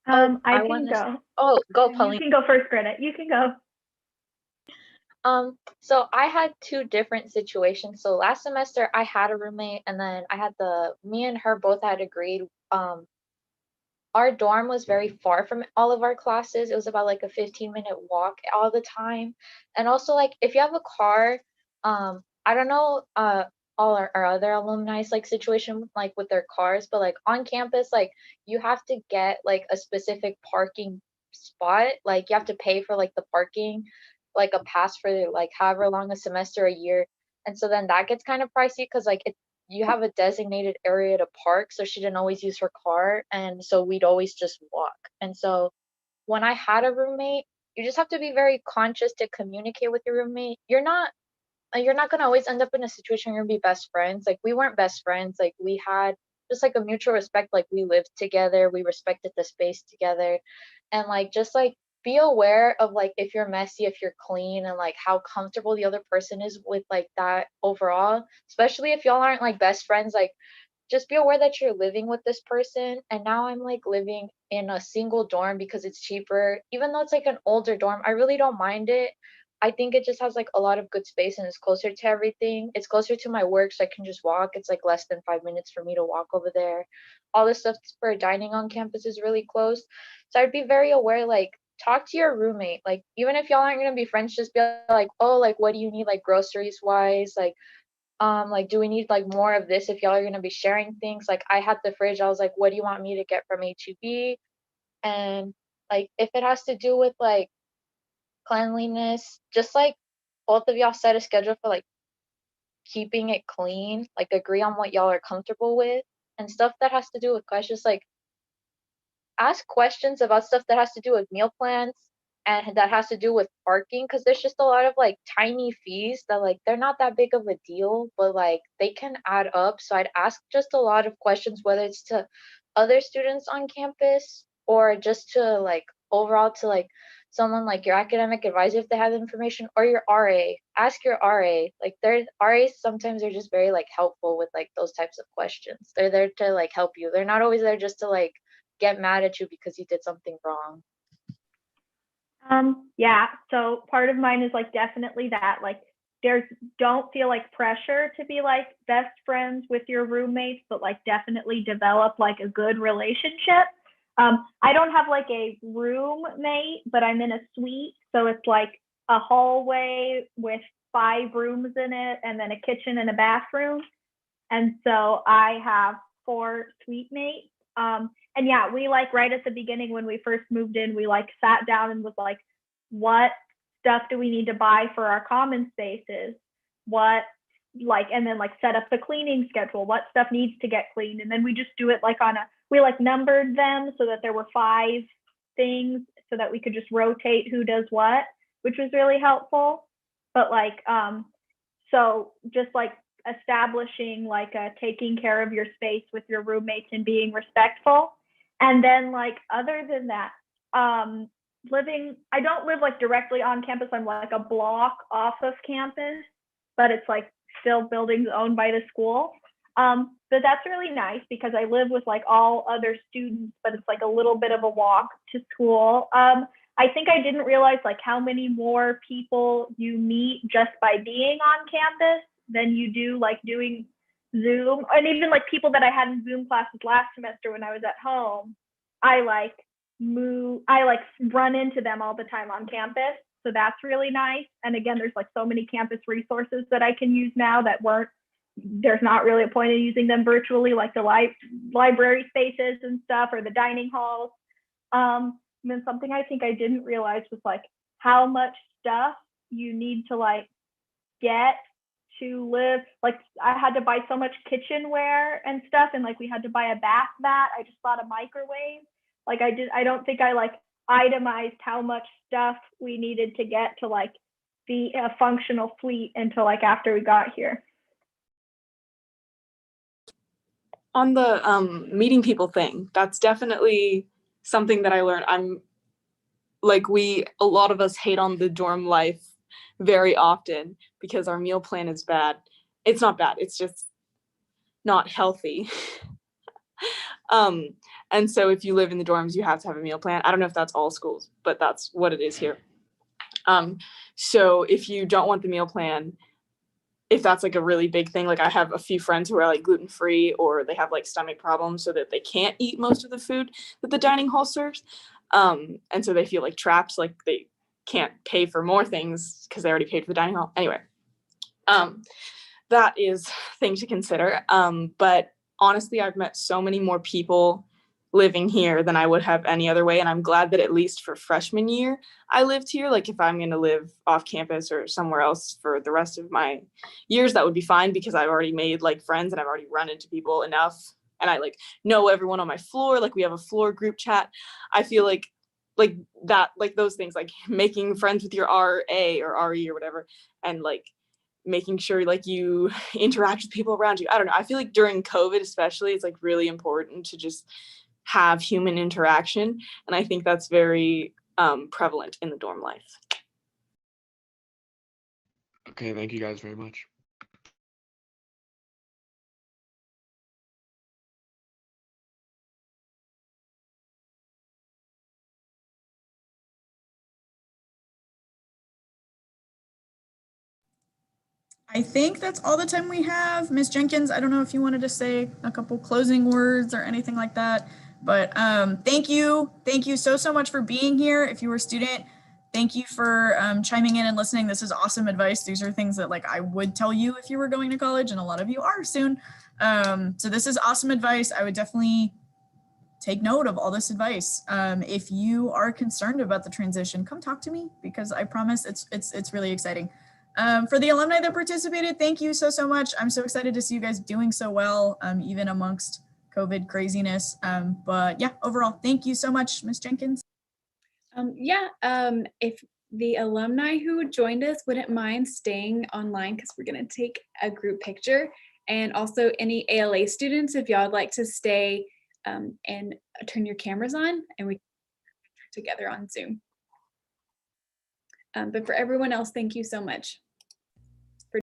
I I can want to. go. Oh, go, You Pauline. can go first, Greta. You can go. So I had two different situations. So last semester I had a roommate, and then me and her both had agreed. Our dorm was very far from all of our classes. It was about like a 15-minute walk all the time. And also like if you have a car, I don't know all our other alumni like situation like with their cars, but like on campus, like you have to get like a specific parking spot. Like you have to pay for like the parking, like a pass for like however long a semester, a year. And so then that gets kind of pricey because like you have a designated area to park, so she didn't always use her car, and so we'd always just walk. And so when I had a roommate, you just have to be very conscious to communicate with your roommate. You're not going to always end up in a situation where you're going to be best friends. Like we weren't best friends. Like we had just like a mutual respect. Like we lived together, we respected the space together, and like just like be aware of like if you're messy, if you're clean, and like how comfortable the other person is with like that overall, especially if y'all aren't like best friends. Like just be aware that you're living with this person. And now I'm like living in a single dorm because it's cheaper. Even though it's like an older dorm, I really don't mind it. I think it just has like a lot of good space and it's closer to everything. It's closer to my work, so I can just walk. It's like less than 5 minutes for me to walk over there. All the stuff for dining on campus is really close. So I'd be very aware, like talk to your roommate. Like even if y'all aren't gonna be friends, just be like, oh, like what do you need like groceries wise? Like do we need like more of this if y'all are gonna be sharing things? Like I had the fridge, I was like, what do you want me to get from H-E-B? And like if it has to do with like cleanliness, just like both of y'all set a schedule for like keeping it clean, like agree on what y'all are comfortable with. And stuff that has to do with questions, like ask questions about stuff that has to do with meal plans and that has to do with parking, because there's just a lot of like tiny fees that like they're not that big of a deal, but like they can add up. So I'd ask just a lot of questions, whether it's to other students on campus or just to like overall to like someone like your academic advisor if they have information, or your RA. Ask your RA. Like their RAs sometimes are just very like helpful with like those types of questions. They're there to like help you. They're not always there just to like get mad at you because you did something wrong. Yeah, so part of mine is like definitely that, like don't feel like pressure to be like best friends with your roommates, but like definitely develop like a good relationship. I don't have like a roommate, but I'm in a suite, so it's like a hallway with 5 rooms in it and then a kitchen and a bathroom. And so I have 4 suite mates. And yeah, we like right at the beginning when we first moved in, we like sat down and was like, what stuff do we need to buy for our common spaces? What like, and then like set up the cleaning schedule, what stuff needs to get cleaned. And then we just do it like we like numbered them so that there were 5 things so that we could just rotate who does what, which was really helpful. But like, so just like establishing like taking care of your space with your roommates and being respectful. And then like other than that, I don't live like directly on campus. I'm like a block off of campus, but it's like still buildings owned by the school. But that's really nice because I live with like all other students, but it's like a little bit of a walk to school. I think I didn't realize like how many more people you meet just by being on campus than you do like doing Zoom. And even like people that I had in Zoom classes last semester when I was at home, I run into them all the time on campus. So that's really nice. And again, there's like so many campus resources that I can use now that there's not really a point in using them virtually, like the library spaces and stuff, or the dining halls. And then something I think I didn't realize was like how much stuff you need to like get to live. Like I had to buy so much kitchenware and stuff, and like we had to buy a bath mat. I just bought a microwave. Like I don't think I like itemized how much stuff we needed to get to like be a functional suite until like after we got here. On the meeting people thing, that's definitely something that I learned. A lot of us hate on the dorm life very often because our meal plan is bad. It's not bad, it's just not healthy. And so if you live in the dorms, you have to have a meal plan. I don't know if that's all schools, but that's what it is here. So if you don't want the meal plan, if that's like a really big thing, like I have a few friends who are like gluten-free or they have like stomach problems so that they can't eat most of the food that the dining hall serves. And so they feel like trapped, like they can't pay for more things because they already paid for the dining hall. Anyway, that is thing to consider. But honestly, I've met so many more people living here than I would have any other way. And I'm glad that at least for freshman year, I lived here. Like if I'm going to live off campus or somewhere else for the rest of my years, that would be fine because I've already made like friends and I've already run into people enough. And I like know everyone on my floor. Like we have a floor group chat. I feel like that, like those things, like making friends with your RA or RE or whatever, and like making sure like you interact with people around you. I don't know. I feel like during COVID especially, it's like really important to just have human interaction. And I think that's very prevalent in the dorm life. Okay, thank you guys very much. I think that's all the time we have. Ms. Jenkins, I don't know if you wanted to say a couple closing words or anything like that, but thank you. Thank you so much for being here. If you were a student, thank you for chiming in and listening. This is awesome advice. These are things that like I would tell you if you were going to college, and a lot of you are soon. So this is awesome advice. I would definitely take note of all this advice. If you are concerned about the transition, come talk to me because I promise it's really exciting. For the alumni that participated, thank you so much. I'm so excited to see you guys doing so well, even amongst COVID craziness. But yeah, overall, thank you so much, Ms. Jenkins. If the alumni who joined us wouldn't mind staying online because we're going to take a group picture, and also any ALA students, if y'all would like to stay and turn your cameras on and we can together on Zoom. But for everyone else, thank you so much.